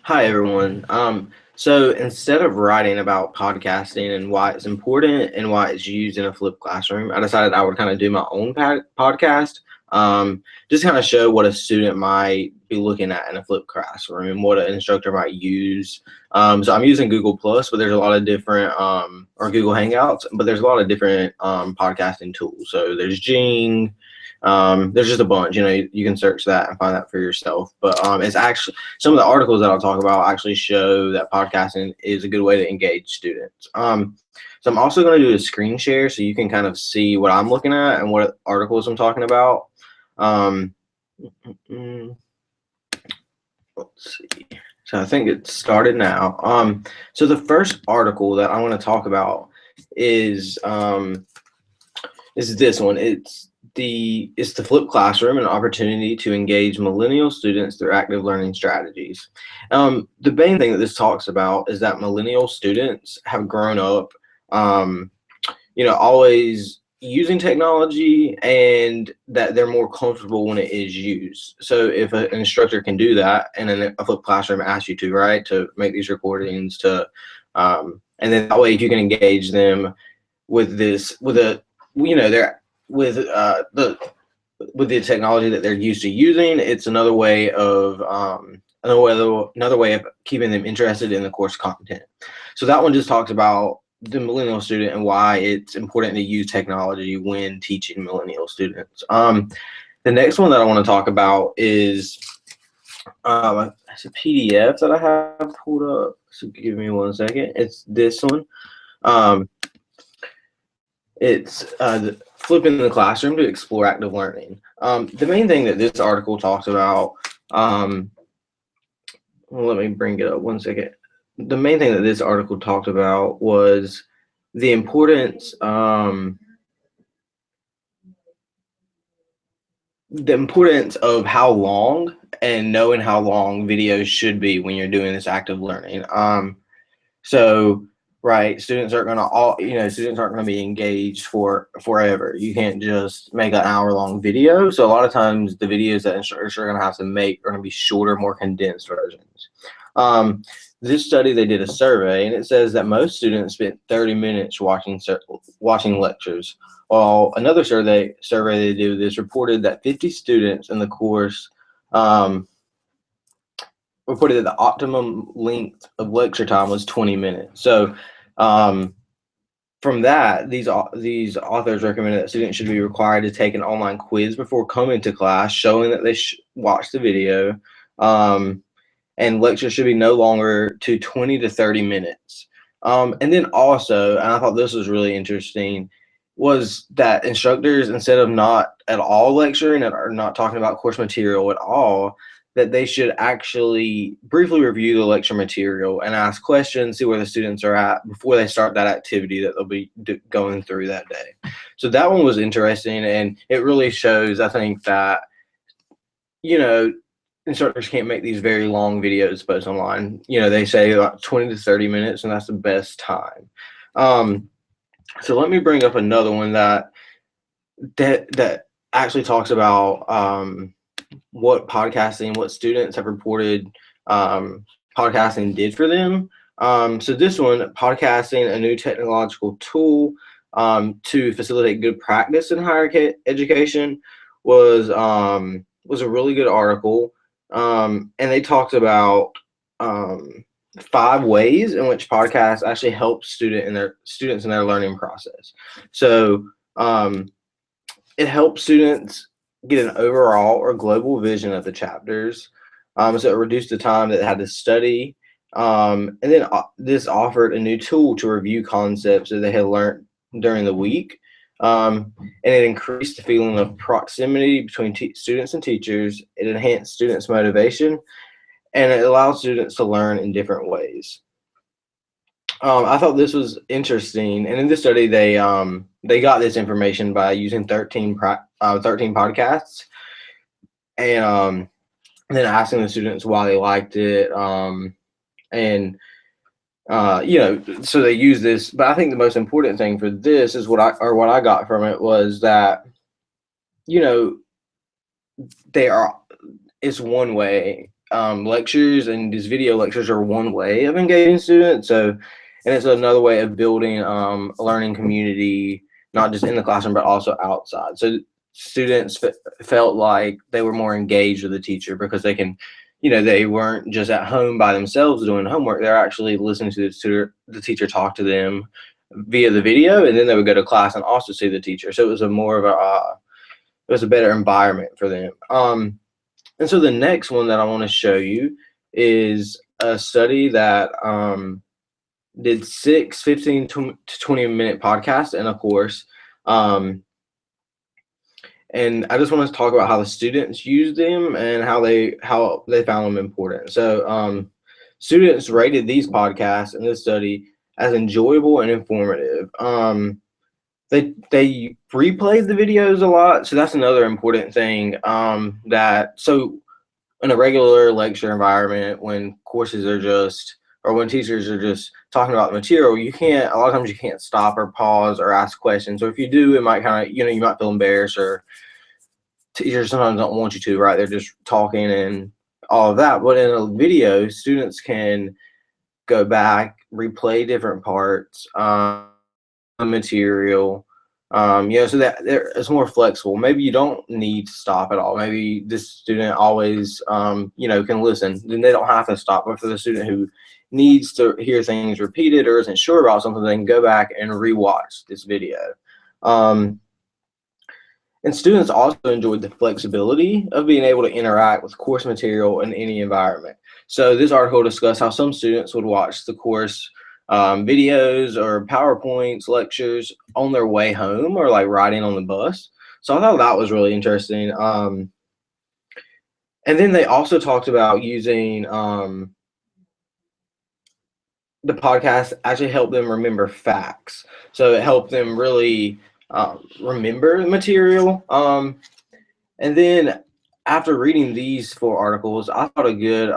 Hi everyone. So instead of writing about podcasting and why it's important and why it's used in a flipped classroom, I decided I would kind of do my own podcast. Just kind of show what a student might be looking at in a flipped classroom, what an instructor might use. So I'm using Google Plus, but there's a lot of different or Google Hangouts, but there's a lot of different podcasting tools. So there's Jing. There's just a bunch. You can search that and find that for yourself. But it's actually some of the articles that I'll talk about actually show that podcasting is a good way to engage students. So I'm also going to do a screen share so you can kind of see what I'm looking at and what articles I'm talking about. Um, let's see. So I think it started now. So the first article that I want to talk about is this one. It's the flipped classroom, an opportunity to engage millennial students through active learning strategies. The main thing that this talks about is that millennial students have grown up, always using technology, and that they're more comfortable when it is used. So if an instructor can do that, and then a flipped classroom asks you to, right, to make these recordings, and then that way if you can engage them with this, they're with the technology that they're used to using, it's another way of keeping them interested in the course content. So that one just talks about the millennial student and why it's important to use technology when teaching millennial students. The next one that I want to talk about is it's a PDF that I have pulled up. So give me one second. It's this one. It's flipping the classroom to explore active learning. The main thing that this article talks about, let me bring it up one second. The main thing that this article talked about was the importance of how long and knowing how long videos should be when you're doing this active learning. So right, students aren't going to be engaged for forever. You can't just make an hour-long video. So a lot of times the videos that instructors are going to have to make are going to be shorter, more condensed versions. This study, they did a survey, and it says that most students spent 30 minutes watching lectures. While another survey they did this reported that 50 students in the course reported that the optimum length of lecture time was 20 minutes. So from that, these authors recommended that students should be required to take an online quiz before coming to class, showing that they watched the video. And lectures should be no longer to 20 to 30 minutes. And then also, and I thought this was really interesting, was that instructors, instead of not at all lecturing or not talking about course material at all, that they should actually briefly review the lecture material and ask questions, see where the students are at before they start that activity that they'll be going through that day. So that one was interesting, and it really shows, I think, that, instructors can't make these very long videos post online. They say about 20 to 30 minutes, and that's the best time. So let me bring up another one that actually talks about what students have reported podcasting did for them. So this one, podcasting, a new technological tool to facilitate good practice in higher education, was a really good article. And they talked about 5 ways in which podcasts actually help students in their learning process. So it helps students get an overall or global vision of the chapters. So it reduced the time that they had to study. And then this offered a new tool to review concepts that they had learned during the week. And it increased the feeling of proximity between students and teachers. It enhanced students' motivation, and it allowed students to learn in different ways. I thought this was interesting, and in this study, they got this information by using 13 podcasts, and then asking the students why they liked it, so they use this. But I think the most important thing for this is what I got from it was that, it's one way lectures and these video lectures are one way of engaging students. So, and it's another way of building a learning community, not just in the classroom, but also outside. So students felt like they were more engaged with the teacher because they can, they weren't just at home by themselves doing homework. They're actually listening to the teacher talk to them via the video, and then they would go to class and also see the teacher. So it was it was a better environment for them. And so the next one that I want to show you is a study that did 6 15 to 20-minute podcasts in a course. And I just want to talk about how the students used them and how they found them important. So students rated these podcasts in this study as enjoyable and informative. They replayed the videos a lot, so that's another important thing. So in a regular lecture environment, when courses are just, or when teachers are just talking about the material, a lot of times you can't stop or pause or ask questions. Or if you do, it might kind of, you might feel embarrassed, or teachers sometimes don't want you to, right? They're just talking and all of that. But in a video, students can go back, replay different parts, material, so that it's more flexible. Maybe you don't need to stop at all. Maybe this student always, can listen. Then they don't have to stop. But for the student who needs to hear things repeated or isn't sure about something, they can go back and rewatch this video. And students also enjoyed the flexibility of being able to interact with course material in any environment. So this article discussed how some students would watch the course videos or PowerPoints, lectures on their way home or like riding on the bus. So I thought that was really interesting. And then they also talked about using the podcast actually helped them remember facts. So it helped them really remember the material. And then after reading these 4 articles, I thought a good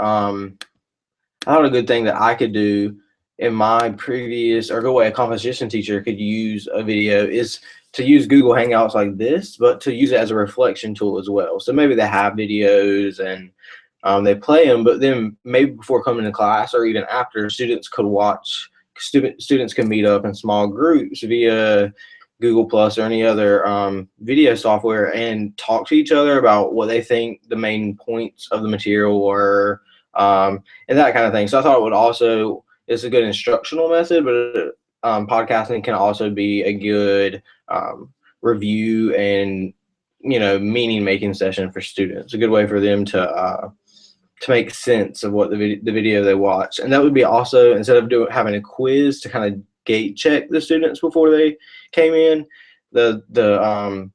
thing that I could do in my previous, or good way a composition teacher could use a video, is to use Google Hangouts like this, but to use it as a reflection tool as well. So maybe they have videos and they play them, but then maybe before coming to class or even after, students could watch. Students can meet up in small groups via Google Plus or any other video software and talk to each other about what they think the main points of the material were, and that kind of thing. So I thought it would also, it's a good instructional method, but podcasting can also be a good review and meaning making session for students. A good way for them to make sense of what the video they watch. And that would be also, instead of having a quiz to kind of gate check the students before they came in, the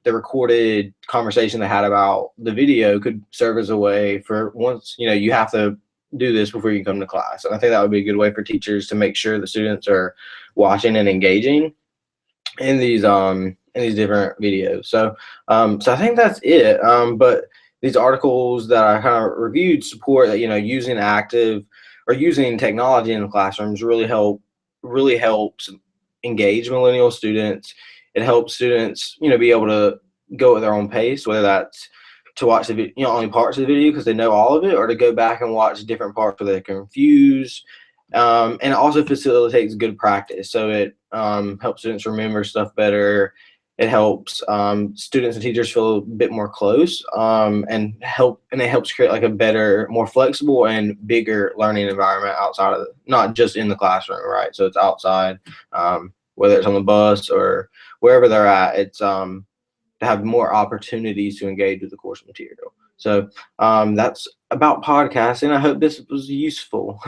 recorded conversation they had about the video could serve as a way for, once you have to do this before you come to class. And I think that would be a good way for teachers to make sure the students are watching and engaging in these different videos. So so I think that's it. But these articles that I kind of reviewed support that using using technology in the classrooms really helps engage millennial students. It helps students be able to go at their own pace, whether that's to watch the only parts of the video because they know all of it, or to go back and watch different parts where they're confused. And it also facilitates good practice. So it helps students remember stuff better. It helps students and teachers feel a bit more close, and it helps create like a better, more flexible and bigger learning environment outside of not just in the classroom, right? So it's outside, whether it's on the bus or wherever they're at. It's to have more opportunities to engage with the course material. So that's about podcasting. I hope this was useful.